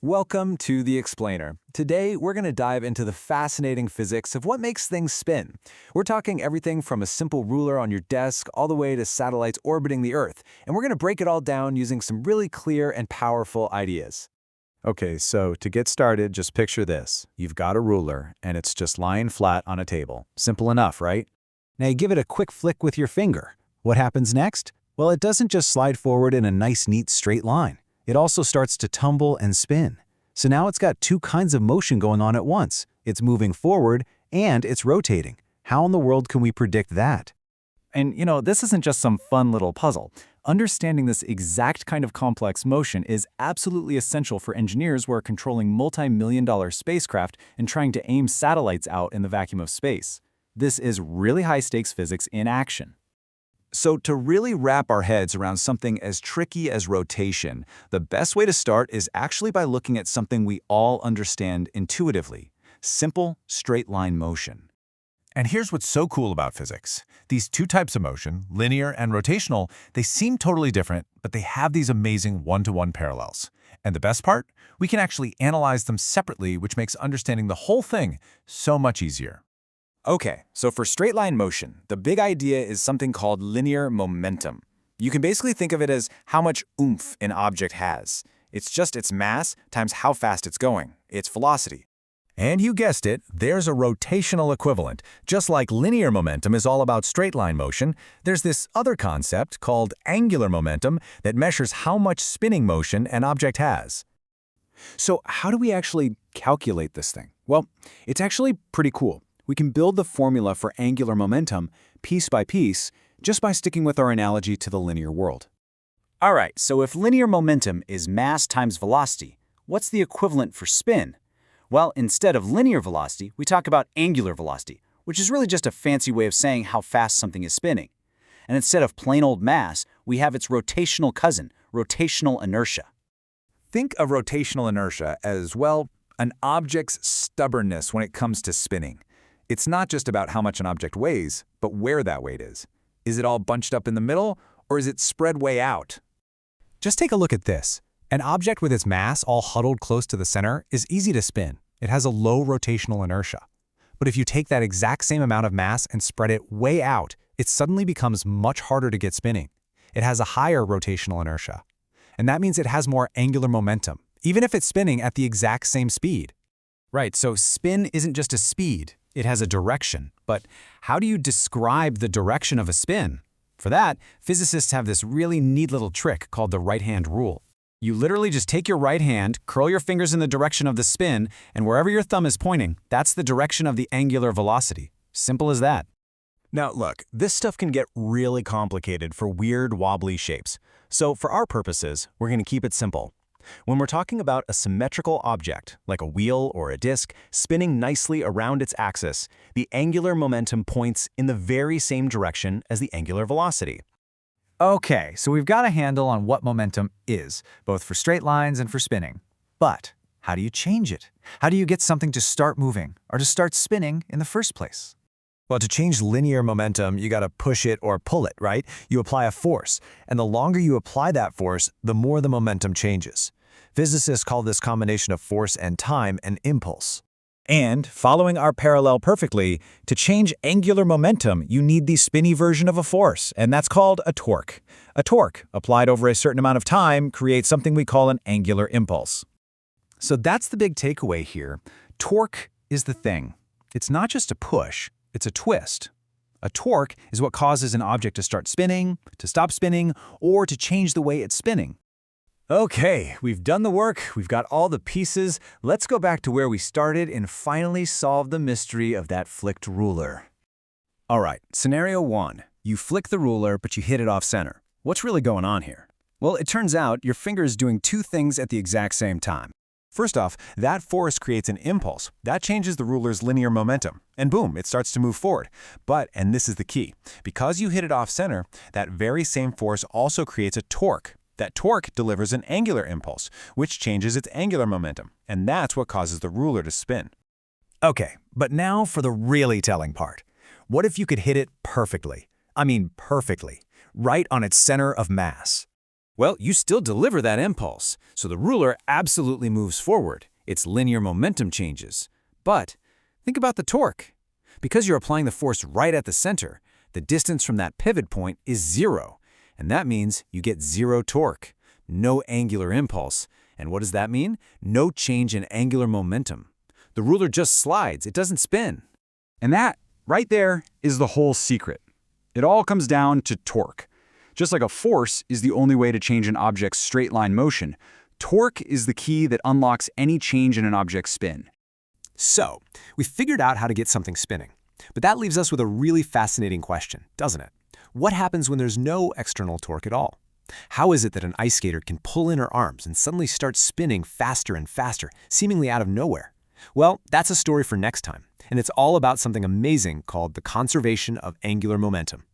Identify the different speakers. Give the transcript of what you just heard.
Speaker 1: Welcome to The Explainer. Today, we're going to dive into the fascinating physics of what makes things spin. We're talking everything from a simple ruler on your desk all the way to satellites orbiting the Earth, and we're going to break it all down using some really clear and powerful ideas. Okay, so to get started, just picture this. You've got a ruler, and it's just lying flat on a table. Simple enough, right? Now you give it a quick flick with your finger. What happens next? Well, it doesn't just slide forward in a nice, neat, straight line. It also starts to tumble and spin. So now it's got two kinds of motion going on at once. It's moving forward and it's rotating. How in the world can we predict that? And this isn't just some fun little puzzle. Understanding this exact kind of complex motion is absolutely essential for engineers who are controlling multi-million-dollar spacecraft and trying to aim satellites out in the vacuum of space. This is really high-stakes physics in action. So to really wrap our heads around something as tricky as rotation, the best way to start is actually by looking at something we all understand intuitively: simple, straight-line motion.
Speaker 2: And here's what's so cool about physics. These two types of motion, linear and rotational, they seem totally different, but they have these amazing one-to-one parallels. And the best part? We can actually analyze them separately, which makes understanding the whole thing so much easier.
Speaker 1: Okay, so for straight-line motion, the big idea is something called linear momentum. You can basically think of it as how much oomph an object has. It's just its mass times how fast it's going, its velocity.
Speaker 2: And you guessed it, there's a rotational equivalent. Just like linear momentum is all about straight-line motion, there's this other concept called angular momentum that measures how much spinning motion an object has.
Speaker 1: So how do we actually calculate this thing? Well, it's actually pretty cool. We can build the formula for angular momentum piece by piece just by sticking with our analogy to the linear world. All right, so if linear momentum is mass times velocity, what's the equivalent for spin? Well, instead of linear velocity, we talk about angular velocity, which is really just a fancy way of saying how fast something is spinning. And instead of plain old mass, we have its rotational cousin, rotational inertia.
Speaker 2: Think of rotational inertia as, well, an object's stubbornness when it comes to spinning. It's not just about how much an object weighs, but where that weight is. Is it all bunched up in the middle, or is it spread way out?
Speaker 3: Just take a look at this. An object with its mass all huddled close to the center is easy to spin. It has a low rotational inertia. But if you take that exact same amount of mass and spread it way out, it suddenly becomes much harder to get spinning. It has a higher rotational inertia. And that means it has more angular momentum, even if it's spinning at the exact same speed. Right, so spin isn't just a speed. It has a direction. But how do you describe the direction of a spin? For that, physicists have this really neat little trick called the right-hand rule. You literally just take your right hand, curl your fingers in the direction of the spin, and wherever your thumb is pointing, that's the direction of the angular velocity. Simple as that.
Speaker 4: Now look, this stuff can get really complicated for weird, wobbly shapes. So for our purposes, we're going to keep it simple. When we're talking about a symmetrical object, like a wheel or a disk, spinning nicely around its axis, the angular momentum points in the very same direction as the angular velocity.
Speaker 3: Okay, so we've got a handle on what momentum is, both for straight lines and for spinning. But how do you change it? How do you get something to start moving or to start spinning in the first place?
Speaker 4: Well, to change linear momentum, you got to push it or pull it, right? You apply a force, and the longer you apply that force, the more the momentum changes. Physicists call this combination of force and time an impulse. And, following our parallel perfectly, to change angular momentum, you need the spinny version of a force, and that's called a torque. A torque, applied over a certain amount of time, creates something we call an angular impulse.
Speaker 3: So that's the big takeaway here. Torque is the thing. It's not just a push, it's a twist. A torque is what causes an object to start spinning, to stop spinning, or to change the way it's spinning.
Speaker 1: Okay, we've done the work, we've got all the pieces. Let's go back to where we started and finally solve the mystery of that flicked ruler. All right, scenario 1. You flick the ruler, but you hit it off center. What's really going on here? Well, it turns out your finger is doing two things at the exact same time. First off, that force creates an impulse. That changes the ruler's linear momentum. And boom, it starts to move forward. But, and this is the key, because you hit it off center, that very same force also creates a torque. That torque delivers an angular impulse, which changes its angular momentum, and that's what causes the ruler to spin.
Speaker 4: Okay, but now for the really telling part. What if you could hit it perfectly? I mean perfectly, right on its center of mass?
Speaker 1: Well, you still deliver that impulse, so the ruler absolutely moves forward. Its linear momentum changes. But think about the torque. Because you're applying the force right at the center, the distance from that pivot point is zero. And that means you get zero torque, no angular impulse. And what does that mean? No change in angular momentum. The ruler just slides, it doesn't spin.
Speaker 5: And that, right there, is the whole secret. It all comes down to torque. Just like a force is the only way to change an object's straight-line motion, torque is the key that unlocks any change in an object's spin.
Speaker 3: So, we figured out how to get something spinning. But that leaves us with a really fascinating question, doesn't it? What happens when there's no external torque at all? How is it that an ice skater can pull in her arms and suddenly start spinning faster and faster, seemingly out of nowhere? Well, that's a story for next time, and it's all about something amazing called the conservation of angular momentum.